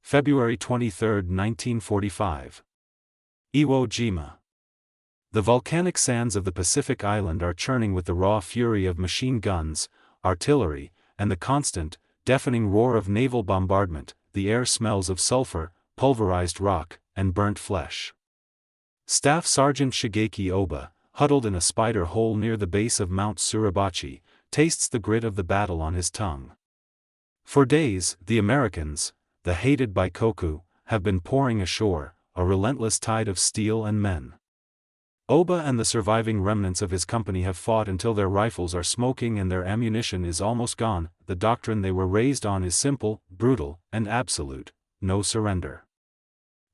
February 23, 1945. Iwo Jima. The volcanic sands of the Pacific Island are churning with the raw fury of machine guns, artillery, and the constant, deafening roar of naval bombardment. The air smells of sulfur, pulverized rock, and burnt flesh. Staff Sergeant Shigeki Oba, huddled in a spider hole near the base of Mount Suribachi, tastes the grit of the battle on his tongue. For days, the Americans, the hated Baikoku, have been pouring ashore, a relentless tide of steel and men. Oba and the surviving remnants of his company have fought until their rifles are smoking and their ammunition is almost gone. The doctrine they were raised on is simple, brutal, and absolute: no surrender.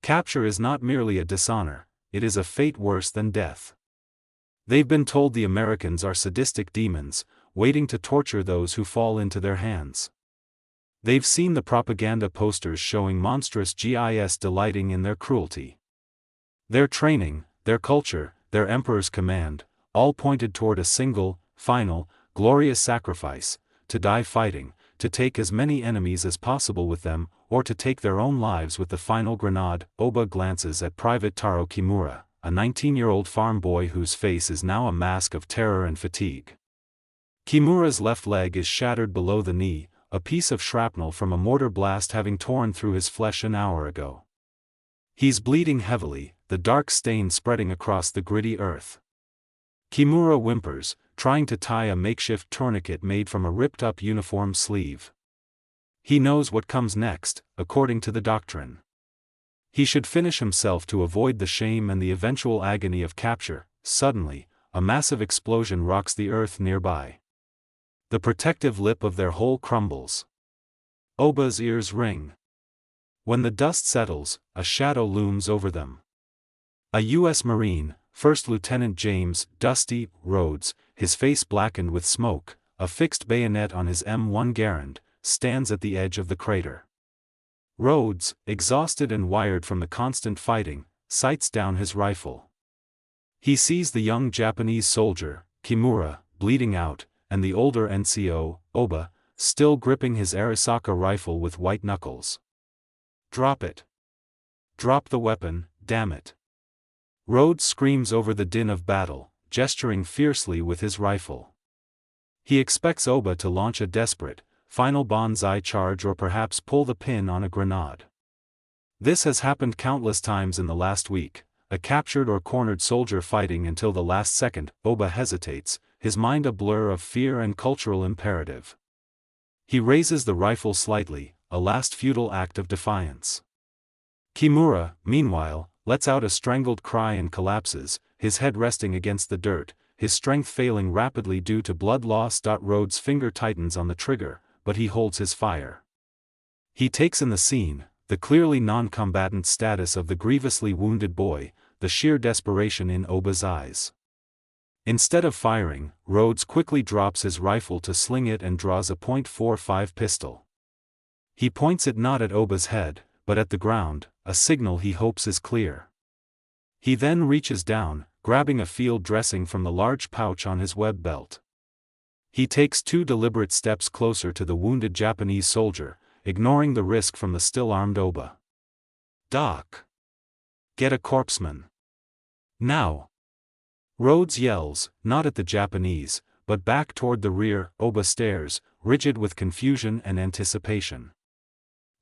Capture is not merely a dishonor, it is a fate worse than death. They've been told the Americans are sadistic demons, waiting to torture those who fall into their hands. They've seen the propaganda posters showing monstrous GIS delighting in their cruelty. Their training, their culture, their emperor's command, all pointed toward a single, final, glorious sacrifice: to die fighting, to take as many enemies as possible with them, or to take their own lives with the final grenade. Oba glances at Private Taro Kimura, a 19-year-old farm boy whose face is now a mask of terror and fatigue. Kimura's left leg is shattered below the knee, a piece of shrapnel from a mortar blast having torn through his flesh an hour ago. He's bleeding heavily, the dark stain spreading across the gritty earth. Kimura whimpers, trying to tie a makeshift tourniquet made from a ripped-up uniform sleeve. He knows what comes next, according to the doctrine. He should finish himself to avoid the shame and the eventual agony of capture. Suddenly, a massive explosion rocks the earth nearby. The protective lip of their hole crumbles. Oba's ears ring. When the dust settles, a shadow looms over them. A U.S. Marine, First Lieutenant James "Dusty" Rhodes, his face blackened with smoke, a fixed bayonet on his M1 Garand, stands at the edge of the crater. Rhodes, exhausted and wired from the constant fighting, sights down his rifle. He sees the young Japanese soldier, Kimura, bleeding out, and the older NCO, Oba, still gripping his Arisaka rifle with white knuckles. "Drop it. Drop the weapon, damn it." Rhodes screams over the din of battle, gesturing fiercely with his rifle. He expects Oba to launch a desperate, final banzai charge or perhaps pull the pin on a grenade. This has happened countless times in the last week, a captured or cornered soldier fighting until the last second. Oba hesitates, his mind a blur of fear and cultural imperative. He raises the rifle slightly, a last futile act of defiance. Kimura, meanwhile, lets out a strangled cry and collapses, his head resting against the dirt, his strength failing rapidly due to blood loss. Rhodes' finger tightens on the trigger, but he holds his fire. He takes in the scene, the clearly non-combatant status of the grievously wounded boy, the sheer desperation in Oba's eyes. Instead of firing, Rhodes quickly drops his rifle to sling it and draws a .45 pistol. He points it not at Oba's head, but at the ground, a signal he hopes is clear. He then reaches down, grabbing a field dressing from the large pouch on his web belt. He takes 2 deliberate steps closer to the wounded Japanese soldier, ignoring the risk from the still-armed Oba. "Doc! Get a corpsman! Now!" Rhodes yells, not at the Japanese, but back toward the rear. Oba stares, rigid with confusion and anticipation.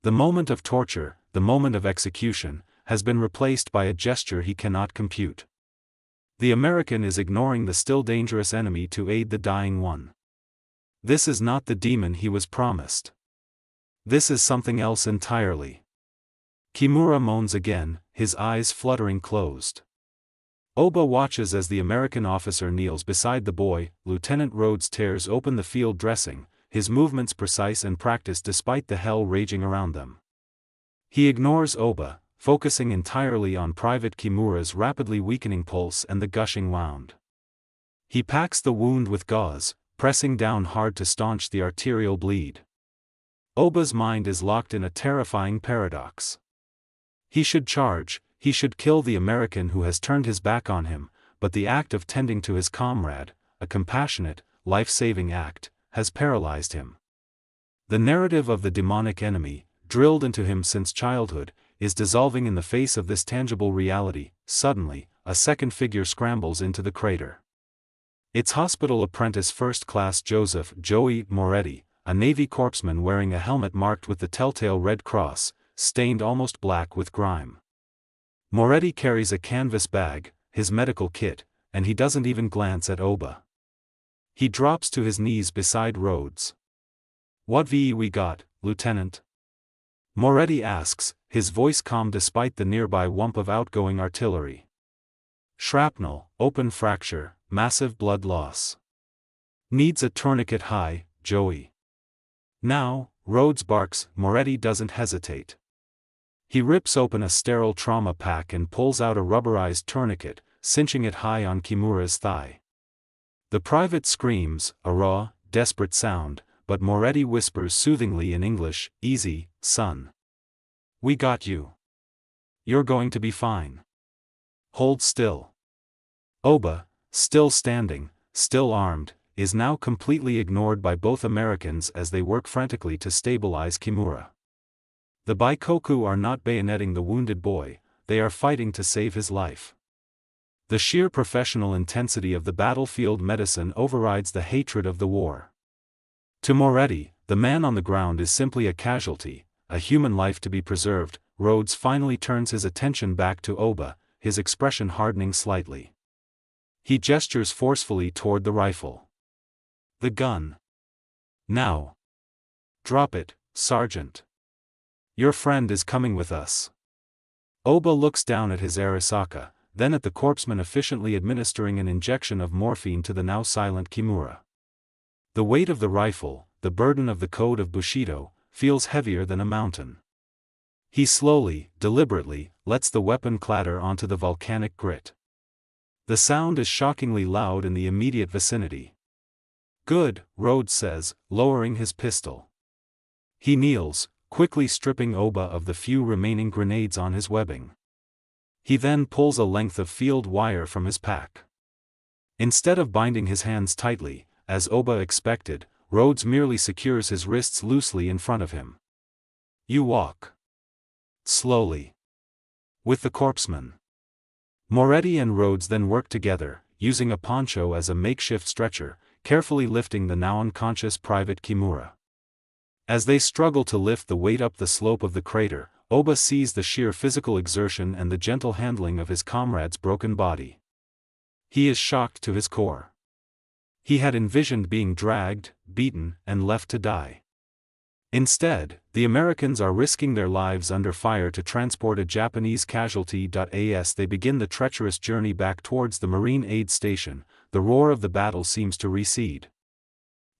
The moment of torture, the moment of execution, has been replaced by a gesture he cannot compute. The American is ignoring the still dangerous enemy to aid the dying one. This is not the demon he was promised. This is something else entirely. Kimura moans again, his eyes fluttering closed. Oba watches as the American officer kneels beside the boy. Lieutenant Rhodes tears open the field dressing, his movements precise and practiced despite the hell raging around them. He ignores Oba, focusing entirely on Private Kimura's rapidly weakening pulse and the gushing wound. He packs the wound with gauze, pressing down hard to staunch the arterial bleed. Oba's mind is locked in a terrifying paradox. He should charge, he should kill the American who has turned his back on him, but the act of tending to his comrade, a compassionate, life-saving act, has paralyzed him. The narrative of the demonic enemy, drilled into him since childhood, is dissolving in the face of this tangible reality. Suddenly, a second figure scrambles into the crater. It's hospital apprentice First Class Joseph Joey Moretti, a Navy corpsman wearing a helmet marked with the telltale red cross, stained almost black with grime. Moretti carries a canvas bag, his medical kit, and he doesn't even glance at Oba. He drops to his knees beside Rhodes. "What VE we got, Lieutenant?" Moretti asks, his voice calm despite the nearby whump of outgoing artillery. "Shrapnel, open fracture, massive blood loss. Needs a tourniquet high, Joey." "Now," Rhodes barks. Moretti doesn't hesitate. He rips open a sterile trauma pack and pulls out a rubberized tourniquet, cinching it high on Kimura's thigh. The private screams, a raw, desperate sound, but Moretti whispers soothingly in English, "Easy, son. We got you. You're going to be fine. Hold still." Oba, still standing, still armed, is now completely ignored by both Americans as they work frantically to stabilize Kimura. The Baikoku are not bayoneting the wounded boy, they are fighting to save his life. The sheer professional intensity of the battlefield medicine overrides the hatred of the war. To Moretti, the man on the ground is simply a casualty, a human life to be preserved. Rhodes finally turns his attention back to Oba, his expression hardening slightly. He gestures forcefully toward the rifle. "The gun. Now. Drop it, Sergeant. Your friend is coming with us." Oba looks down at his Arisaka, then at the corpsman efficiently administering an injection of morphine to the now silent Kimura. The weight of the rifle, the burden of the code of Bushido, feels heavier than a mountain. He slowly, deliberately, lets the weapon clatter onto the volcanic grit. The sound is shockingly loud in the immediate vicinity. "Good," Rhodes says, lowering his pistol. He kneels, quickly stripping Oba of the few remaining grenades on his webbing. He then pulls a length of field wire from his pack. Instead of binding his hands tightly, as Oba expected, Rhodes merely secures his wrists loosely in front of him. "You walk slowly with the corpsman." Moretti and Rhodes then work together, using a poncho as a makeshift stretcher, carefully lifting the now unconscious Private Kimura. As they struggle to lift the weight up the slope of the crater, Oba sees the sheer physical exertion and the gentle handling of his comrade's broken body. He is shocked to his core. He had envisioned being dragged, beaten, and left to die. Instead, the Americans are risking their lives under fire to transport a Japanese casualty. As they begin the treacherous journey back towards the Marine Aid Station, the roar of the battle seems to recede.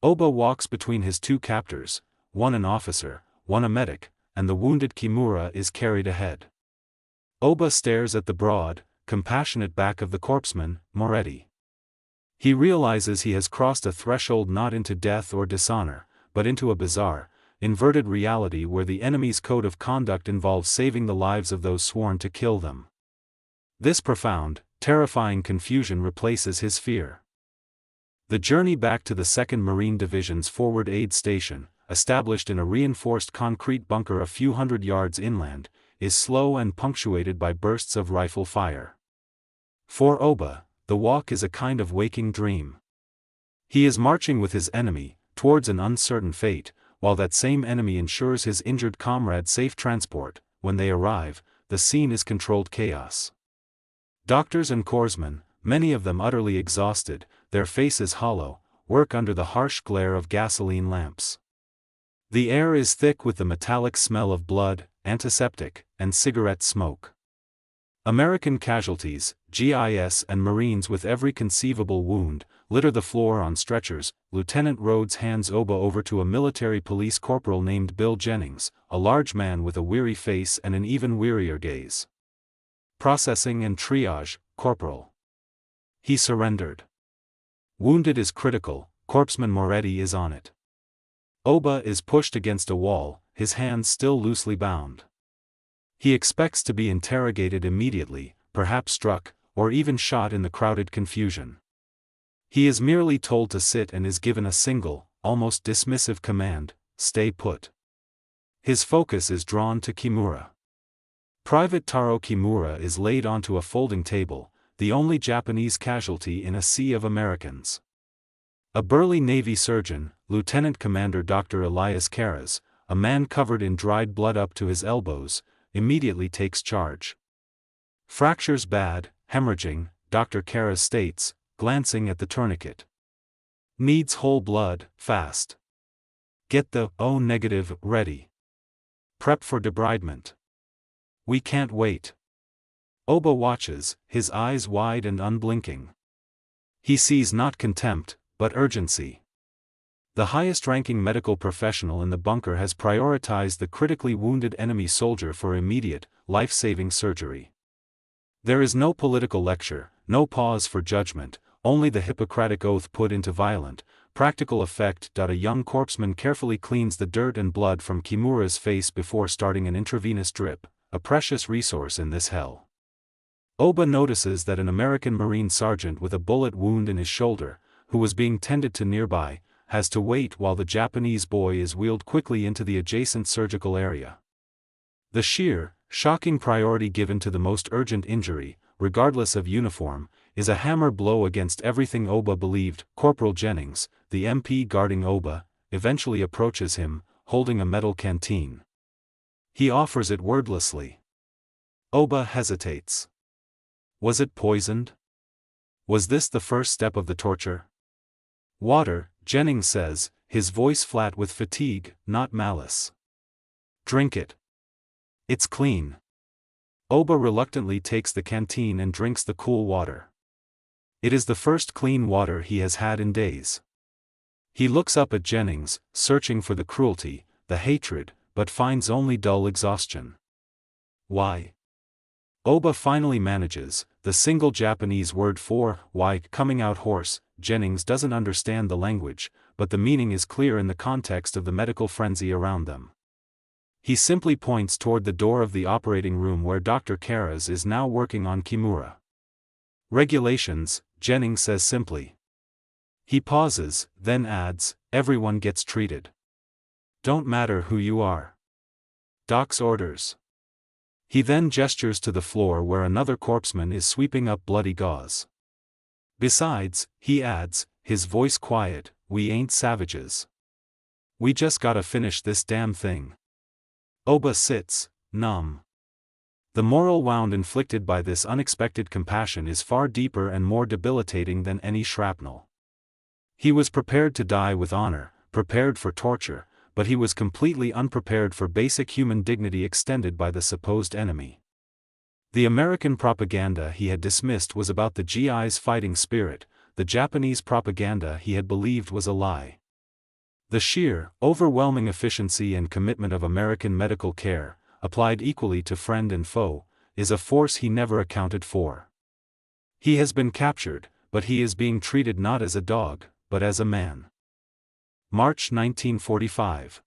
Oba walks between his two captors, one an officer, one a medic, and the wounded Kimura is carried ahead. Oba stares at the broad, compassionate back of the corpsman, Moretti. He realizes he has crossed a threshold not into death or dishonor, but into a bizarre, inverted reality where the enemy's code of conduct involves saving the lives of those sworn to kill them. This profound, terrifying confusion replaces his fear. The journey back to the 2nd Marine Division's forward aid station, established in a reinforced concrete bunker a few hundred yards inland, is slow and punctuated by bursts of rifle fire. For Oba, the walk is a kind of waking dream. He is marching with his enemy, towards an uncertain fate, while that same enemy ensures his injured comrade safe transport. When they arrive, the scene is controlled chaos. Doctors and corpsmen, many of them utterly exhausted, their faces hollow, work under the harsh glare of gasoline lamps. The air is thick with the metallic smell of blood, antiseptic, and cigarette smoke. American casualties, GIS and Marines with every conceivable wound, litter the floor on stretchers. Lieutenant Rhodes hands Oba over to a military police corporal named Bill Jennings, a large man with a weary face and an even wearier gaze. "Processing and triage, Corporal." He surrendered. Wounded is critical, Corpsman Moretti is on it. Oba is pushed against a wall, his hands still loosely bound. He expects to be interrogated immediately, perhaps struck, or even shot in the crowded confusion. He is merely told to sit and is given a single, almost dismissive command: "Stay put." His focus is drawn to Kimura. Private Taro Kimura is laid onto a folding table, the only Japanese casualty in a sea of Americans. A burly Navy surgeon, Lieutenant Commander Dr. Elias Karras, a man covered in dried blood up to his elbows, immediately takes charge. Fractures bad, hemorrhaging, Dr. Karras states, glancing at the tourniquet. Needs whole blood, fast. Get the O negative ready. Prep for debridement. We can't wait. Oba watches, his eyes wide and unblinking. He sees not contempt, but urgency. The highest-ranking medical professional in the bunker has prioritized the critically wounded enemy soldier for immediate, life-saving surgery. There is no political lecture, no pause for judgment, only the Hippocratic Oath put into violent, practical effect. A young corpsman carefully cleans the dirt and blood from Kimura's face before starting an intravenous drip, a precious resource in this hell. Oba notices that an American Marine sergeant with a bullet wound in his shoulder, who was being tended to nearby, has to wait while the Japanese boy is wheeled quickly into the adjacent surgical area. The sheer, shocking priority given to the most urgent injury, regardless of uniform, is a hammer blow against everything Oba believed. Corporal Jennings, the MP guarding Oba, eventually approaches him, holding a metal canteen. He offers it wordlessly. Oba hesitates. Was it poisoned? Was this the first step of the torture? Water, Jennings says, his voice flat with fatigue, not malice. Drink it. It's clean. Oba reluctantly takes the canteen and drinks the cool water. It is the first clean water he has had in days. He looks up at Jennings, searching for the cruelty, the hatred, but finds only dull exhaustion. Why? Oba finally manages, the single Japanese word for why coming out hoarse. Jennings doesn't understand the language, but the meaning is clear in the context of the medical frenzy around them. He simply points toward the door of the operating room where Dr. Karras is now working on Kimura. Regulations, Jennings says simply. He pauses, then adds, everyone gets treated. Don't matter who you are. Doc's orders. He then gestures to the floor where another corpsman is sweeping up bloody gauze. Besides, he adds, his voice quiet, we ain't savages. We just gotta finish this damn thing. Oba sits, numb. The moral wound inflicted by this unexpected compassion is far deeper and more debilitating than any shrapnel. He was prepared to die with honor, prepared for torture, but he was completely unprepared for basic human dignity extended by the supposed enemy. The American propaganda he had dismissed was about the GI's fighting spirit, the Japanese propaganda he had believed was a lie. The sheer, overwhelming efficiency and commitment of American medical care, applied equally to friend and foe, is a force he never accounted for. He has been captured, but he is being treated not as a dog, but as a man. March 1945.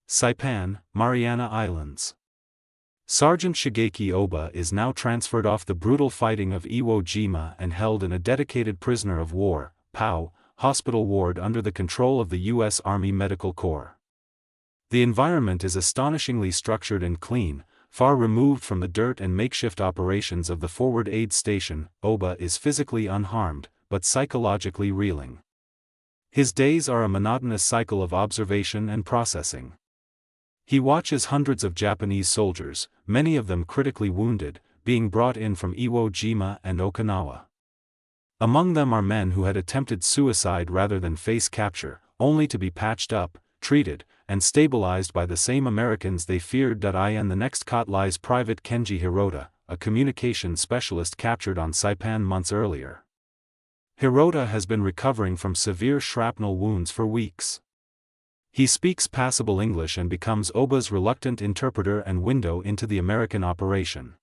Saipan, Mariana Islands. Sergeant Shigeki Oba is now transferred off the brutal fighting of Iwo Jima and held in a dedicated prisoner of war (POW) hospital ward under the control of the U.S. Army Medical Corps. The environment is astonishingly structured and clean, far removed from the dirt and makeshift operations of the forward aid station. Oba is physically unharmed, but psychologically reeling. His days are a monotonous cycle of observation and processing. He watches hundreds of Japanese soldiers, many of them critically wounded, being brought in from Iwo Jima and Okinawa. Among them are men who had attempted suicide rather than face capture, only to be patched up, treated, and stabilized by the same Americans they feared. In the next cot lies Private Kenji Hirota, a communications specialist captured on Saipan months earlier. Hirota has been recovering from severe shrapnel wounds for weeks. He speaks passable English and becomes Oba's reluctant interpreter and window into the American operation.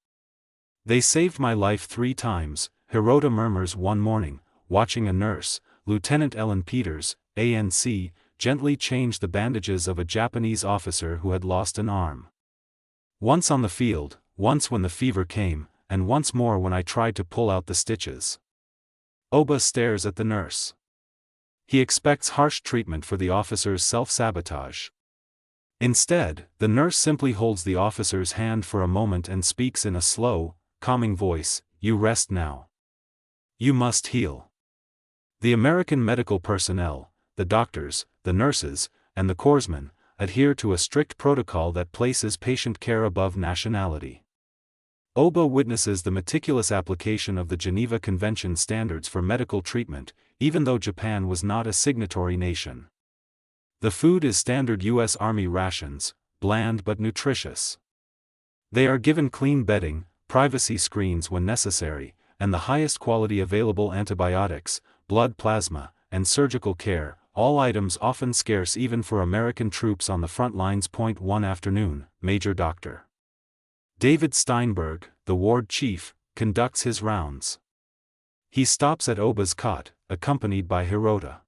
They saved my life 3 times, Hirota murmurs one morning, watching a nurse, Lieutenant Ellen Peters, ANC, gently change the bandages of a Japanese officer who had lost an arm. Once on the field, once when the fever came, and once more when I tried to pull out the stitches. Oba stares at the nurse. He expects harsh treatment for the officer's self-sabotage. Instead, the nurse simply holds the officer's hand for a moment and speaks in a slow, calming voice, "You rest now. You must heal." The American medical personnel, the doctors, the nurses, and the corpsmen, adhere to a strict protocol that places patient care above nationality. Oba witnesses the meticulous application of the Geneva Convention standards for medical treatment, even though Japan was not a signatory nation. The food is standard U.S. Army rations, bland but nutritious. They are given clean bedding, privacy screens when necessary, and the highest quality available antibiotics, blood plasma, and surgical care, all items often scarce even for American troops on the front lines. One afternoon, Major Dr. David Steinberg, the ward chief, conducts his rounds. He stops at Oba's cot, accompanied by Hirota.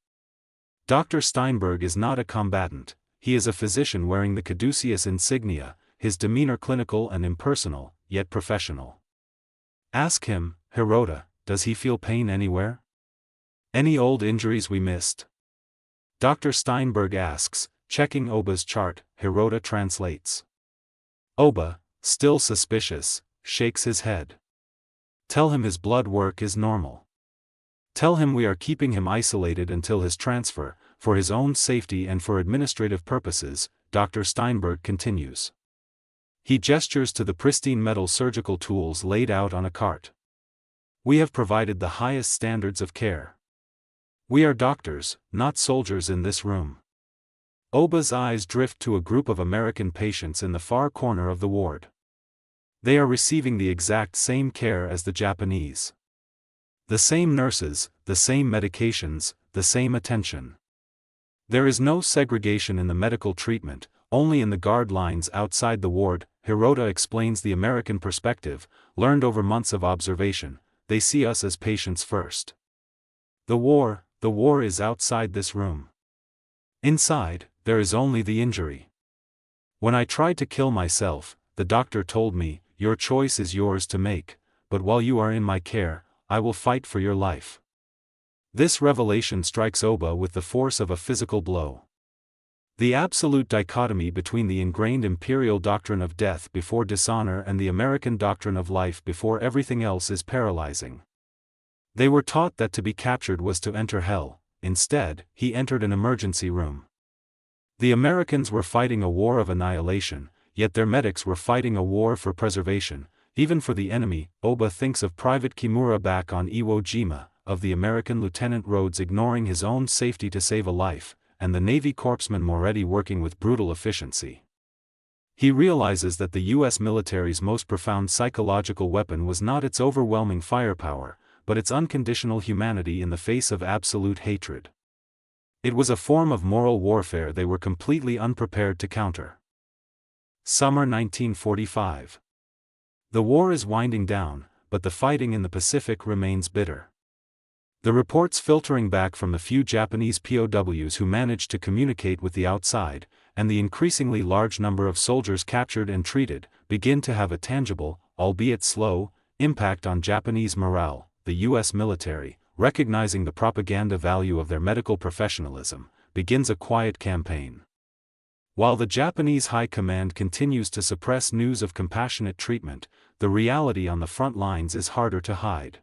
Dr. Steinberg is not a combatant, he is a physician wearing the caduceus insignia, his demeanor clinical and impersonal, yet professional. Ask him, Hirota, does he feel pain anywhere? Any old injuries we missed? Dr. Steinberg asks, checking Oba's chart. Hirota translates. Oba, still suspicious, shakes his head. Tell him his blood work is normal. Tell him we are keeping him isolated until his transfer, for his own safety and for administrative purposes, Dr. Steinberg continues. He gestures to the pristine metal surgical tools laid out on a cart. We have provided the highest standards of care. We are doctors, not soldiers in this room. Oba's eyes drift to a group of American patients in the far corner of the ward. They are receiving the exact same care as the Japanese. The same nurses, the same medications, the same attention. There is no segregation in the medical treatment, only in the guard lines outside the ward. Hirota explains the American perspective, learned over months of observation. They see us as patients first. The war is outside this room. Inside, there is only the injury. When I tried to kill myself, the doctor told me, your choice is yours to make, but while you are in my care, I will fight for your life. This revelation strikes Oba with the force of a physical blow. The absolute dichotomy between the ingrained imperial doctrine of death before dishonor and the American doctrine of life before everything else is paralyzing. They were taught that to be captured was to enter hell. Instead, he entered an emergency room. The Americans were fighting a war of annihilation, yet their medics were fighting a war for preservation, even for the enemy. Oba thinks of Private Kimura back on Iwo Jima, of the American Lieutenant Rhodes ignoring his own safety to save a life, and the Navy Corpsman Moretti working with brutal efficiency. He realizes that the U.S. military's most profound psychological weapon was not its overwhelming firepower, but its unconditional humanity in the face of absolute hatred. It was a form of moral warfare they were completely unprepared to counter. Summer 1945. The war is winding down, but the fighting in the Pacific remains bitter. The reports filtering back from the few Japanese POWs who managed to communicate with the outside, and the increasingly large number of soldiers captured and treated, begin to have a tangible, albeit slow, impact on Japanese morale. The U.S. military, recognizing the propaganda value of their medical professionalism, begins a quiet campaign. While the Japanese High Command continues to suppress news of compassionate treatment, the reality on the front lines is harder to hide.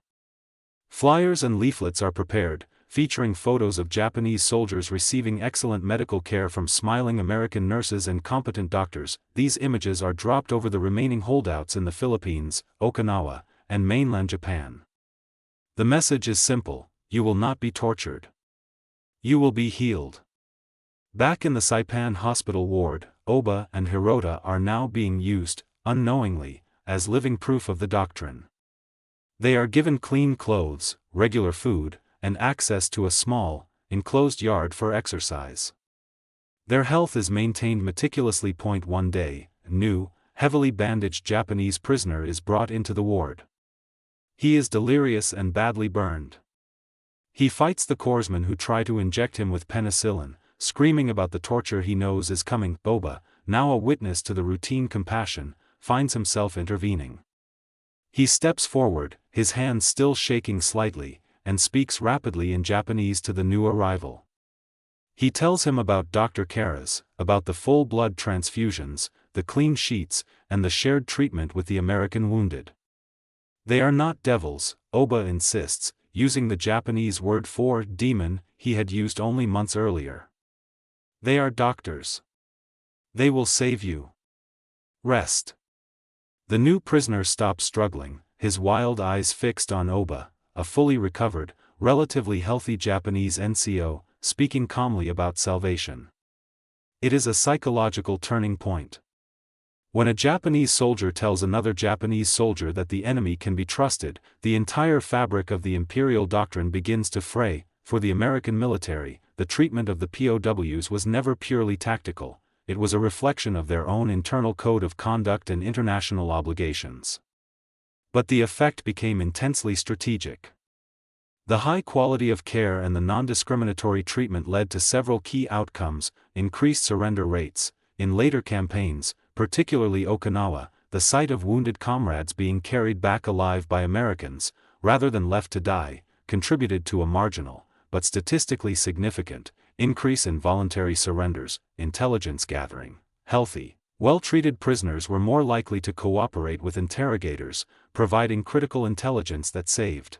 Flyers and leaflets are prepared, featuring photos of Japanese soldiers receiving excellent medical care from smiling American nurses and competent doctors. These images are dropped over the remaining holdouts in the Philippines, Okinawa, and mainland Japan. The message is simple: you will not be tortured. You will be healed. Back in the Saipan hospital ward, Oba and Hirota are now being used, unknowingly, as living proof of the doctrine. They are given clean clothes, regular food, and access to a small, enclosed yard for exercise. Their health is maintained meticulously. One day, a new, heavily bandaged Japanese prisoner is brought into the ward. He is delirious and badly burned. He fights the corpsmen who try to inject him with penicillin, screaming about the torture he knows is coming. Oba, now a witness to the routine compassion, finds himself intervening. He steps forward, his hands still shaking slightly, and speaks rapidly in Japanese to the new arrival. He tells him about Dr. Karras, about the full blood transfusions, the clean sheets, and the shared treatment with the American wounded. They are not devils, Oba insists, using the Japanese word for demon he had used only months earlier. They are doctors. They will save you. Rest. The new prisoner stops struggling, his wild eyes fixed on Oba, a fully recovered, relatively healthy Japanese NCO, speaking calmly about salvation. It is a psychological turning point. When a Japanese soldier tells another Japanese soldier that the enemy can be trusted, the entire fabric of the imperial doctrine begins to fray. For the American military, the treatment of the POWs was never purely tactical, it was a reflection of their own internal code of conduct and international obligations. But the effect became intensely strategic. The high quality of care and the non-discriminatory treatment led to several key outcomes: increased surrender rates. In later campaigns, particularly Okinawa, the sight of wounded comrades being carried back alive by Americans, rather than left to die, contributed to a marginal, but statistically significant, increase in voluntary surrenders. Intelligence gathering. Healthy, well-treated prisoners were more likely to cooperate with interrogators, providing critical intelligence that saved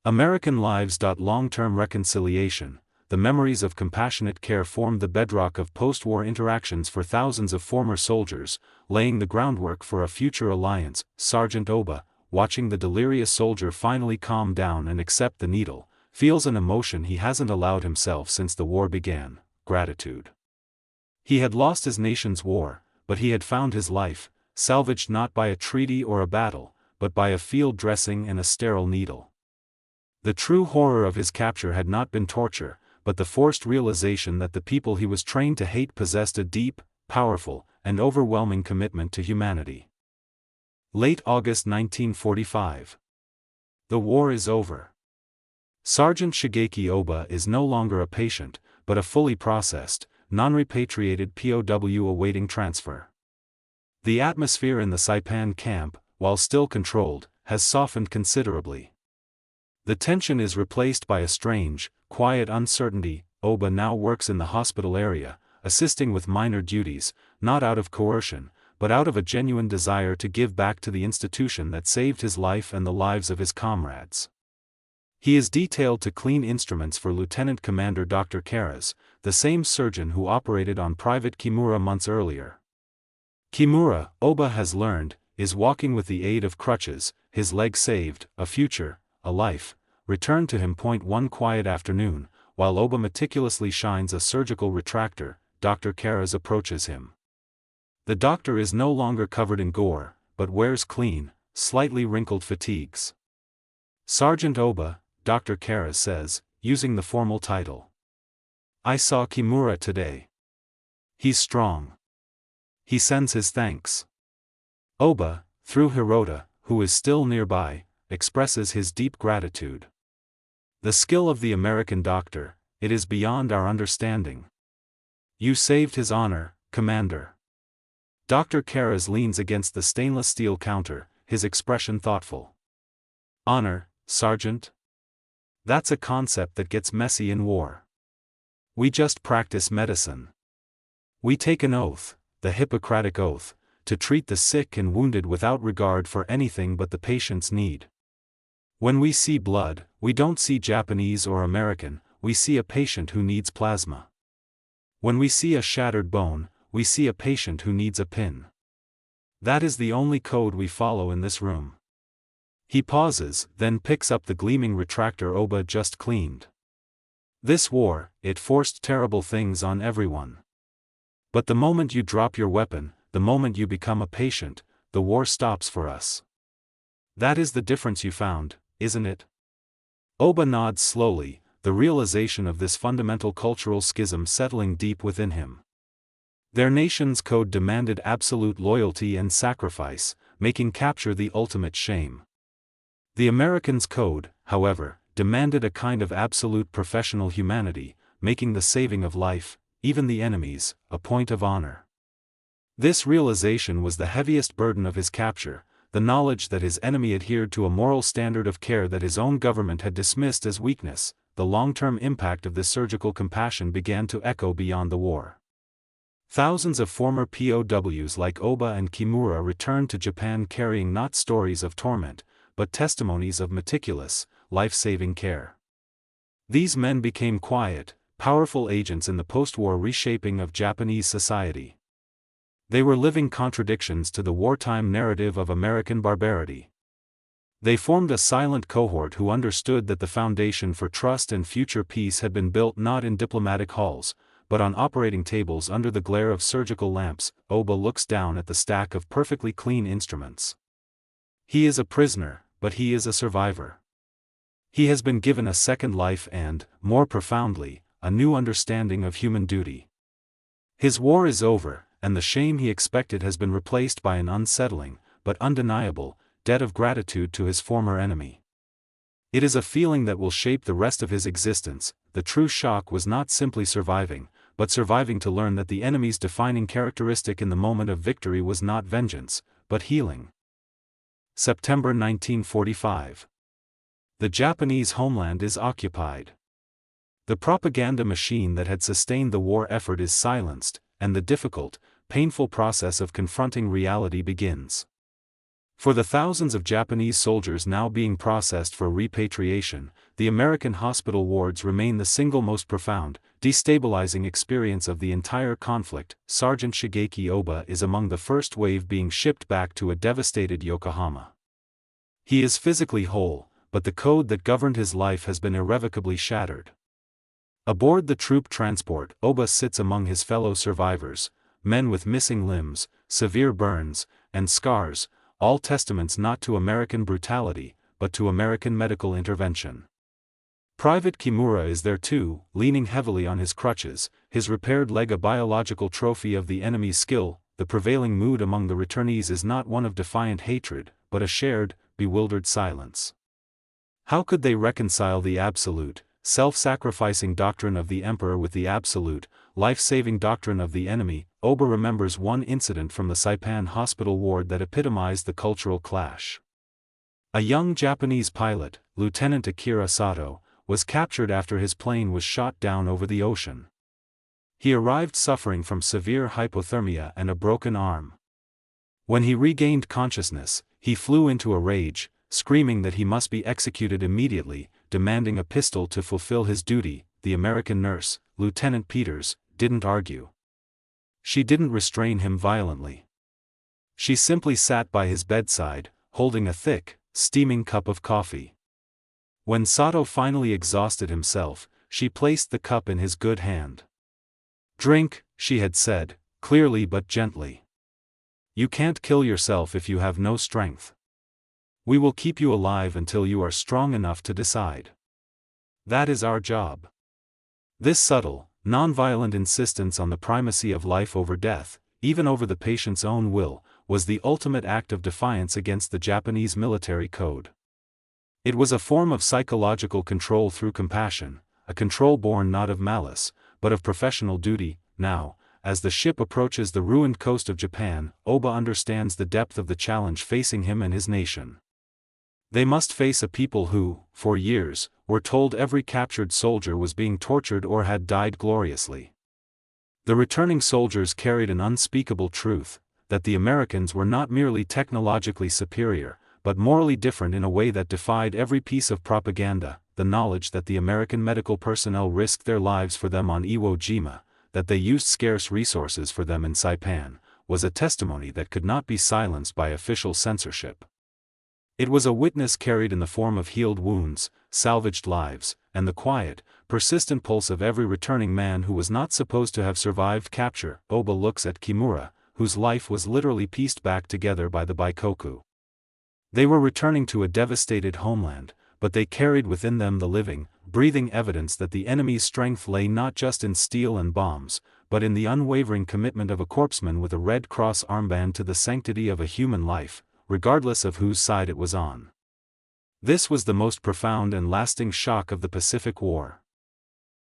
American lives. Long-term reconciliation. The memories of compassionate care formed the bedrock of post-war interactions for thousands of former soldiers, laying the groundwork for a future alliance. Sergeant Oba, watching the delirious soldier finally calm down and accept the needle, feels an emotion he hasn't allowed himself since the war began: gratitude. He had lost his nation's war, but he had found his life, salvaged not by a treaty or a battle, but by a field dressing and a sterile needle. The true horror of his capture had not been torture, but the forced realization that the people he was trained to hate possessed a deep, powerful, and overwhelming commitment to humanity. Late August 1945. The war is over. Sergeant Shigeki Oba is no longer a patient, but a fully processed, non-repatriated POW awaiting transfer. The atmosphere in the Saipan camp, while still controlled, has softened considerably. The tension is replaced by a strange, quiet uncertainty. Oba now works in the hospital area, assisting with minor duties, not out of coercion, but out of a genuine desire to give back to the institution that saved his life and the lives of his comrades. He is detailed to clean instruments for Lieutenant Commander Dr. Karras, the same surgeon who operated on Private Kimura months earlier. Kimura, Oba has learned, is walking with the aid of crutches, his leg saved, a future, a life, returned to him. One quiet afternoon, while Oba meticulously shines a surgical retractor, Dr. Karras approaches him. The doctor is no longer covered in gore, but wears clean, slightly wrinkled fatigues. Sergeant Oba, Dr. Karras says, using the formal title. I saw Kimura today. He's strong. He sends his thanks. Oba, through Hirota, who is still nearby, expresses his deep gratitude. The skill of the American doctor, it is beyond our understanding. You saved his honor, Commander. Dr. Karras leans against the stainless steel counter, his expression thoughtful. Honor, Sergeant? That's a concept that gets messy in war. We just practice medicine. We take an oath, the Hippocratic Oath, to treat the sick and wounded without regard for anything but the patient's need. When we see blood, we don't see Japanese or American, we see a patient who needs plasma. When we see a shattered bone, we see a patient who needs a pin. That is the only code we follow in this room. He pauses, then picks up the gleaming retractor Oba just cleaned. This war, it forced terrible things on everyone. But the moment you drop your weapon, the moment you become a patient, the war stops for us. That is the difference you found, isn't it? Oba nods slowly, the realization of this fundamental cultural schism settling deep within him. Their nation's code demanded absolute loyalty and sacrifice, making capture the ultimate shame. The Americans' code, however, demanded a kind of absolute professional humanity, making the saving of life, even the enemy's, a point of honor. This realization was the heaviest burden of his capture, the knowledge that his enemy adhered to a moral standard of care that his own government had dismissed as weakness, the long-term impact of this surgical compassion began to echo beyond the war. Thousands of former POWs like Oba and Kimura returned to Japan carrying not stories of torment, but testimonies of meticulous, life-saving care. These men became quiet, powerful agents in the post-war reshaping of Japanese society. They were living contradictions to the wartime narrative of American barbarity. They formed a silent cohort who understood that the foundation for trust and future peace had been built not in diplomatic halls, but on operating tables under the glare of surgical lamps. Oba looks down at the stack of perfectly clean instruments. He is a prisoner, but he is a survivor. He has been given a second life and, more profoundly, a new understanding of human duty. His war is over, and the shame he expected has been replaced by an unsettling, but undeniable, debt of gratitude to his former enemy. It is a feeling that will shape the rest of his existence. The true shock was not simply surviving, but surviving to learn that the enemy's defining characteristic in the moment of victory was not vengeance, but healing. September 1945. The Japanese homeland is occupied. The propaganda machine that had sustained the war effort is silenced, and the difficult, painful process of confronting reality begins. For the thousands of Japanese soldiers now being processed for repatriation, the American hospital wards remain the single most profound, destabilizing experience of the entire conflict. Sergeant Shigeki Oba is among the first wave being shipped back to a devastated Yokohama. He is physically whole, but the code that governed his life has been irrevocably shattered. Aboard the troop transport, Oba sits among his fellow survivors, men with missing limbs, severe burns, and scars, all testaments not to American brutality, but to American medical intervention. Private Kimura is there too, leaning heavily on his crutches, his repaired leg a biological trophy of the enemy's skill. The prevailing mood among the returnees is not one of defiant hatred, but a shared, bewildered silence. How could they reconcile the absolute, self-sacrificing doctrine of the emperor with the absolute, life-saving doctrine of the enemy? Oba remembers one incident from the Saipan hospital ward that epitomized the cultural clash. A young Japanese pilot, Lieutenant Akira Sato, was captured after his plane was shot down over the ocean. He arrived suffering from severe hypothermia and a broken arm. When he regained consciousness, he flew into a rage, screaming that he must be executed immediately, demanding a pistol to fulfill his duty. The American nurse, Lieutenant Peters, didn't argue. She didn't restrain him violently. She simply sat by his bedside, holding a thick, steaming cup of coffee. When Sato finally exhausted himself, she placed the cup in his good hand. "Drink," she had said, clearly but gently. "You can't kill yourself if you have no strength. We will keep you alive until you are strong enough to decide. That is our job." This subtle, nonviolent insistence on the primacy of life over death, even over the patient's own will, was the ultimate act of defiance against the Japanese military code. It was a form of psychological control through compassion, a control born not of malice, but of professional duty. Now, as the ship approaches the ruined coast of Japan, Oba understands the depth of the challenge facing him and his nation. They must face a people who, for years, were told every captured soldier was being tortured or had died gloriously. The returning soldiers carried an unspeakable truth, that the Americans were not merely technologically superior, but morally different in a way that defied every piece of propaganda. The knowledge that the American medical personnel risked their lives for them on Iwo Jima, that they used scarce resources for them in Saipan, was a testimony that could not be silenced by official censorship. It was a witness carried in the form of healed wounds, salvaged lives, and the quiet, persistent pulse of every returning man who was not supposed to have survived capture. Oba looks at Kimura, whose life was literally pieced back together by the Baikoku. They were returning to a devastated homeland, but they carried within them the living, breathing evidence that the enemy's strength lay not just in steel and bombs, but in the unwavering commitment of a corpsman with a Red Cross armband to the sanctity of a human life, regardless of whose side it was on. This was the most profound and lasting shock of the Pacific War.